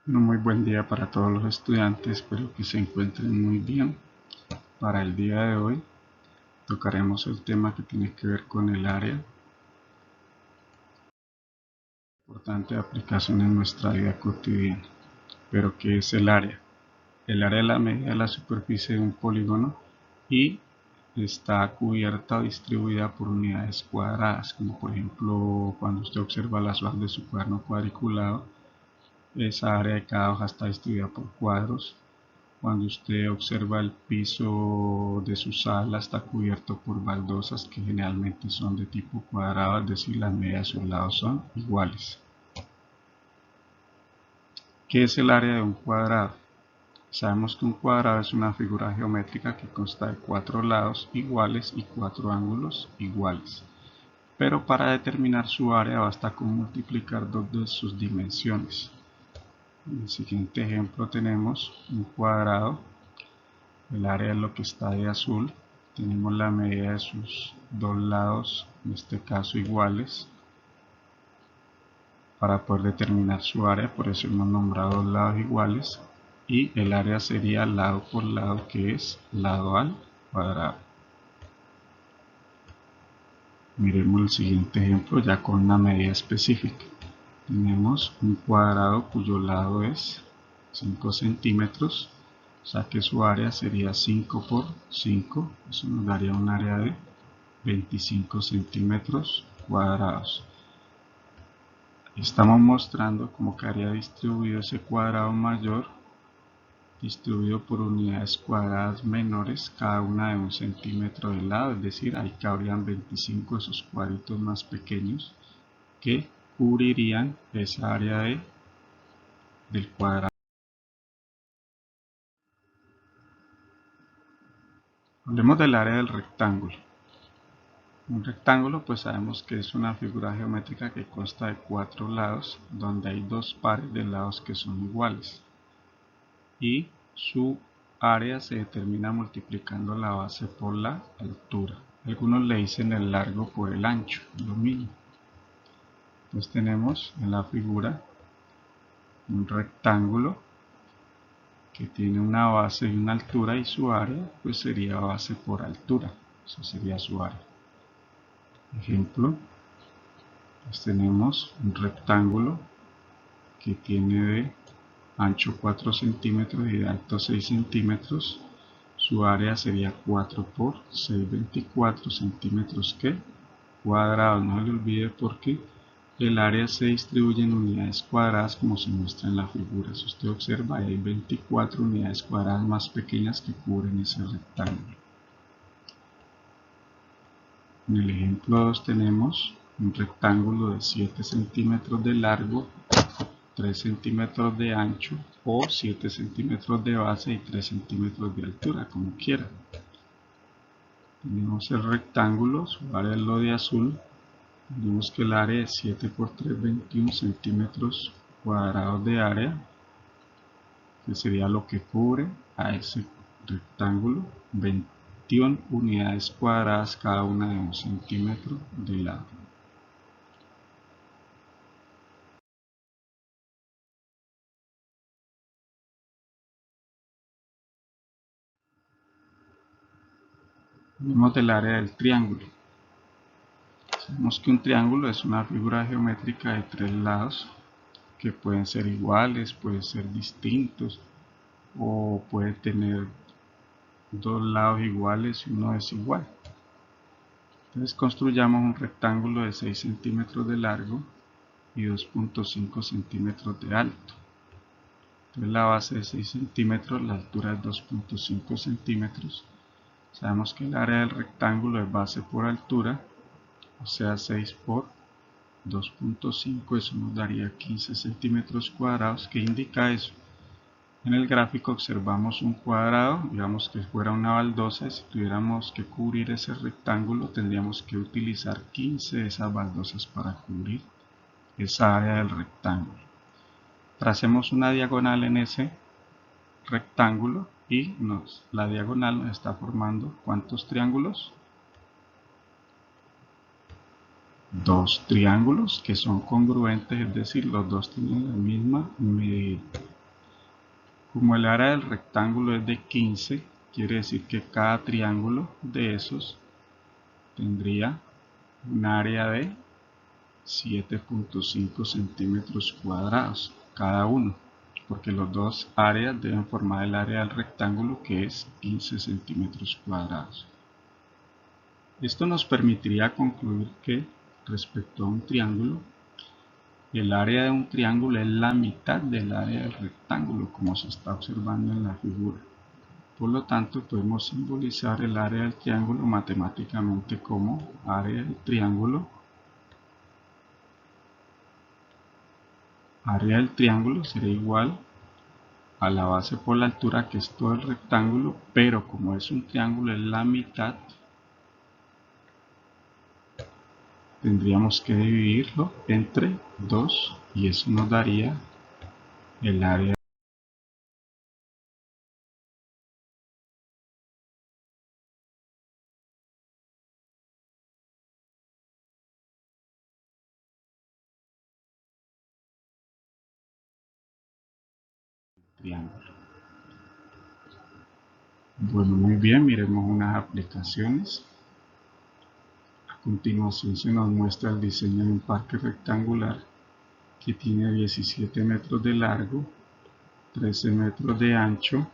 Un muy buen día para todos los estudiantes, espero que se encuentren muy bien. Para el día de hoy tocaremos el tema que tiene que ver con el área, importante aplicación en nuestra vida cotidiana. Pero ¿qué es el área? El área es la medida de la superficie de un polígono y está cubierta o distribuida por unidades cuadradas, como por ejemplo cuando usted observa las hojas de su cuaderno cuadriculado, esa área de cada hoja está distribuida por cuadros. Cuando usted observa el piso de su sala está cubierto por baldosas que generalmente son de tipo cuadrado, es decir, las medidas de sus lados son iguales. ¿Qué es el área de un cuadrado? Sabemos que un cuadrado es una figura geométrica que consta de 4 lados iguales y 4 ángulos iguales. Pero para determinar su área basta con multiplicar dos de sus dimensiones. En el siguiente ejemplo tenemos un cuadrado. El área es lo que está de azul. Tenemos la medida de sus dos lados, en este caso iguales, para poder determinar su área. Por eso hemos nombrado dos lados iguales. Y el área sería lado por lado, que es lado al cuadrado. Miremos el siguiente ejemplo ya con una medida específica. Tenemos un cuadrado cuyo lado es 5 centímetros. O sea que su área sería 5 por 5, eso nos daría un área de 25 centímetros cuadrados. Estamos mostrando cómo quedaría distribuido ese cuadrado mayor, distribuido por unidades cuadradas menores, cada una de 1 centímetro de lado, es decir, ahí cabrían 25 de esos cuadritos más pequeños que cubrirían esa área del cuadrado. Hablemos del área del rectángulo. Un rectángulo pues sabemos que es una figura geométrica que consta de 4 lados donde hay dos pares de lados que son iguales y su área se determina multiplicando la base por la altura. Algunos le dicen el largo por el ancho, lo mismo. Entonces tenemos en la figura un rectángulo que tiene una base y una altura y su área pues sería base por altura, eso sería su área. Ejemplo, pues tenemos un rectángulo que tiene de ancho 4 centímetros y de alto 6 centímetros. Su área sería 4 por 6, 24 centímetros que cuadrados. No se le olvide porque el área se distribuye en unidades cuadradas como se muestra en la figura. Si usted observa, hay 24 unidades cuadradas más pequeñas que cubren ese rectángulo. En el ejemplo 2 tenemos un rectángulo de 7 centímetros de largo, 3 centímetros de ancho o 7 centímetros de base y 3 centímetros de altura, como quiera. Tenemos el rectángulo, su área es lo de azul. Tenemos que el área es 7 por 3, 21 centímetros cuadrados de área, que sería lo que cubre a ese rectángulo. 21 unidades cuadradas, cada una de 1 centímetro de lado. Tenemos del área del triángulo. Sabemos que un triángulo es una figura geométrica de 3 lados que pueden ser iguales, pueden ser distintos o puede tener dos lados iguales y uno desigual. Entonces construyamos un rectángulo de 6 centímetros de largo y 2.5 centímetros de alto. Entonces la base es 6 centímetros, la altura es 2.5 centímetros. Sabemos que el área del rectángulo es base por altura, o sea 6 por 2.5, eso nos daría 15 centímetros cuadrados. ¿Qué indica eso? En el gráfico observamos un cuadrado, digamos que fuera una baldosa. Si tuviéramos que cubrir ese rectángulo tendríamos que utilizar 15 de esas baldosas para cubrir esa área del rectángulo. Tracemos una diagonal en ese rectángulo y la diagonal nos está formando ¿cuántos triángulos? Dos triángulos que son congruentes, es decir, los dos tienen la misma medida. Como el área del rectángulo es de 15, quiere decir que cada triángulo de esos tendría un área de 7.5 centímetros cuadrados cada uno, porque los dos áreas deben formar el área del rectángulo, que es 15 centímetros cuadrados. Esto nos permitiría concluir que, respecto a un triángulo, el área de un triángulo es la mitad del área del rectángulo, como se está observando en la figura. Por lo tanto, podemos simbolizar el área del triángulo matemáticamente como área del triángulo. Área del triángulo será igual a la base por la altura, que es todo el rectángulo, pero como es un triángulo es la mitad, tendríamos que dividirlo entre 2 y eso nos daría el área del triángulo. Bueno, muy bien, miremos unas aplicaciones. A continuación se nos muestra el diseño de un parque rectangular que tiene 17 metros de largo, 13 metros de ancho.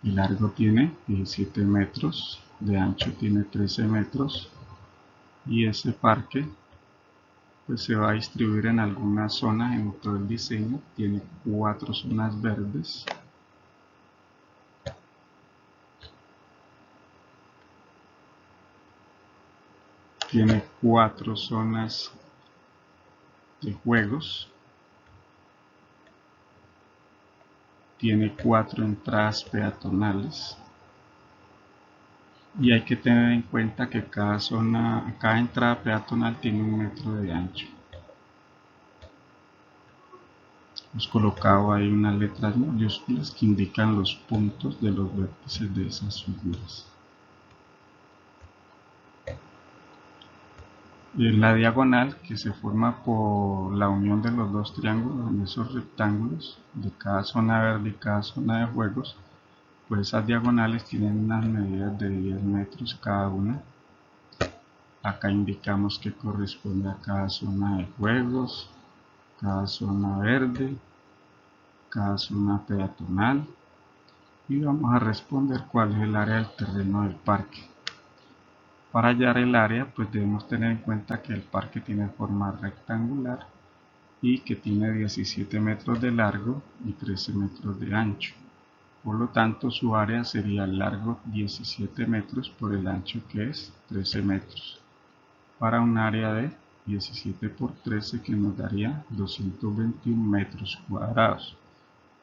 El largo tiene 17 metros, de ancho tiene 13 metros, y ese parque pues se va a distribuir en algunas zonas en todo el diseño. Tiene 4 zonas verdes, tiene 4 zonas de juegos, tiene 4 entradas peatonales, y hay que tener en cuenta que cada entrada peatonal tiene 1 metro de ancho. Hemos colocado ahí unas letras mayúsculas que indican los puntos de los vértices de esas figuras. La diagonal, que se forma por la unión de los dos triángulos en esos rectángulos de cada zona verde y cada zona de juegos, pues esas diagonales tienen unas medidas de 10 metros cada una. Acá indicamos que corresponde a cada zona de juegos, cada zona verde, cada zona peatonal, y vamos a responder cuál es el área del terreno del parque. Para hallar el área, pues debemos tener en cuenta que el parque tiene forma rectangular y que tiene 17 metros de largo y 13 metros de ancho. Por lo tanto, su área sería el largo 17 metros por el ancho, que es 13 metros, para un área de 17 por 13, que nos daría 221 metros cuadrados.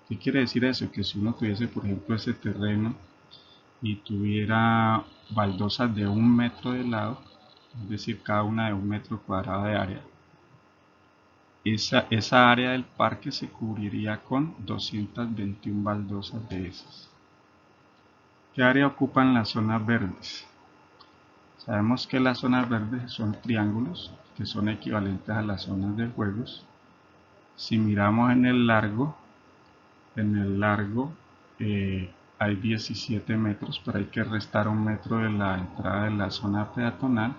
¿Qué quiere decir eso? Que si uno tuviese, por ejemplo, ese terreno y tuviera baldosas de 1 metro de lado, es decir, cada una de 1 metro cuadrado de área, esa área del parque se cubriría con 221 baldosas de esas. ¿Qué área ocupan las zonas verdes? Sabemos que las zonas verdes son triángulos que son equivalentes a las zonas de juegos. Si miramos en el largo hay 17 metros, pero hay que restar 1 metro de la entrada de la zona peatonal.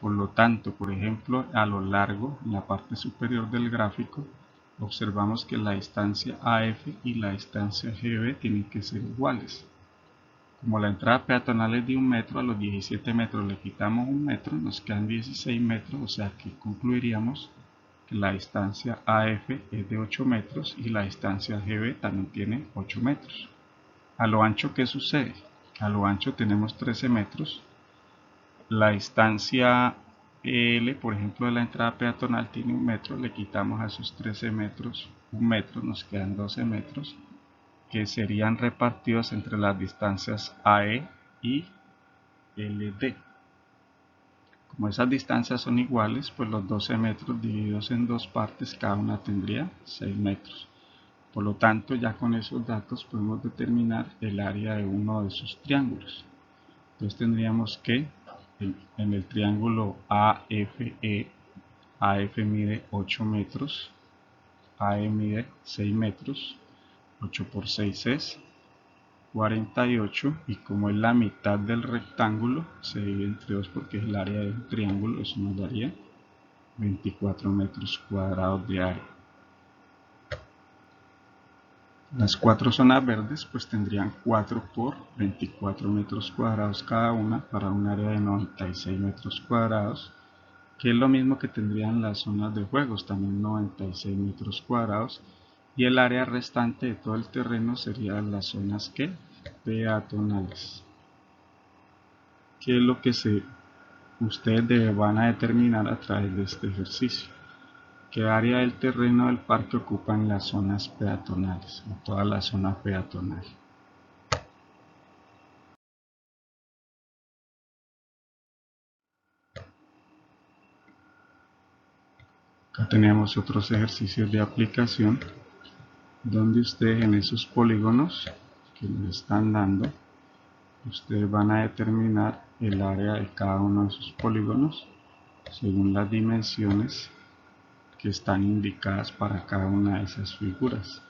Por lo tanto, por ejemplo, a lo largo, en la parte superior del gráfico, observamos que la distancia AF y la distancia GB tienen que ser iguales. Como la entrada peatonal es de 1 metro, a los 17 metros le quitamos 1 metro, nos quedan 16 metros, o sea que concluiríamos que la distancia AF es de 8 metros y la distancia GB también tiene 8 metros. A lo ancho, ¿qué sucede? A lo ancho tenemos 13 metros. La distancia L, por ejemplo, de la entrada peatonal tiene 1 metro, le quitamos a esos 13 metros 1 metro, nos quedan 12 metros, que serían repartidos entre las distancias AE y LD. Como esas distancias son iguales, pues los 12 metros divididos en dos partes, cada una tendría 6 metros. Por lo tanto, ya con esos datos podemos determinar el área de uno de esos triángulos. Entonces tendríamos que en el triángulo AFE, AF mide 8 metros, AE mide 6 metros, 8 por 6 es 48, y como es la mitad del rectángulo, se divide entre 2 porque es el área del triángulo, eso nos daría 24 metros cuadrados de área. Las cuatro zonas verdes pues tendrían 4 por 24 metros cuadrados cada una, para un área de 96 metros cuadrados, que es lo mismo que tendrían las zonas de juegos, también 96 metros cuadrados, y el área restante de todo el terreno serían las zonas que peatonales, que es lo que ustedes van a determinar a través de este ejercicio. ¿Qué área del terreno del parque ocupan las zonas peatonales o toda la zona peatonal? Acá tenemos otros ejercicios de aplicación donde ustedes en esos polígonos que les están dando, ustedes van a determinar el área de cada uno de esos polígonos según las dimensiones que están indicadas para cada una de esas figuras.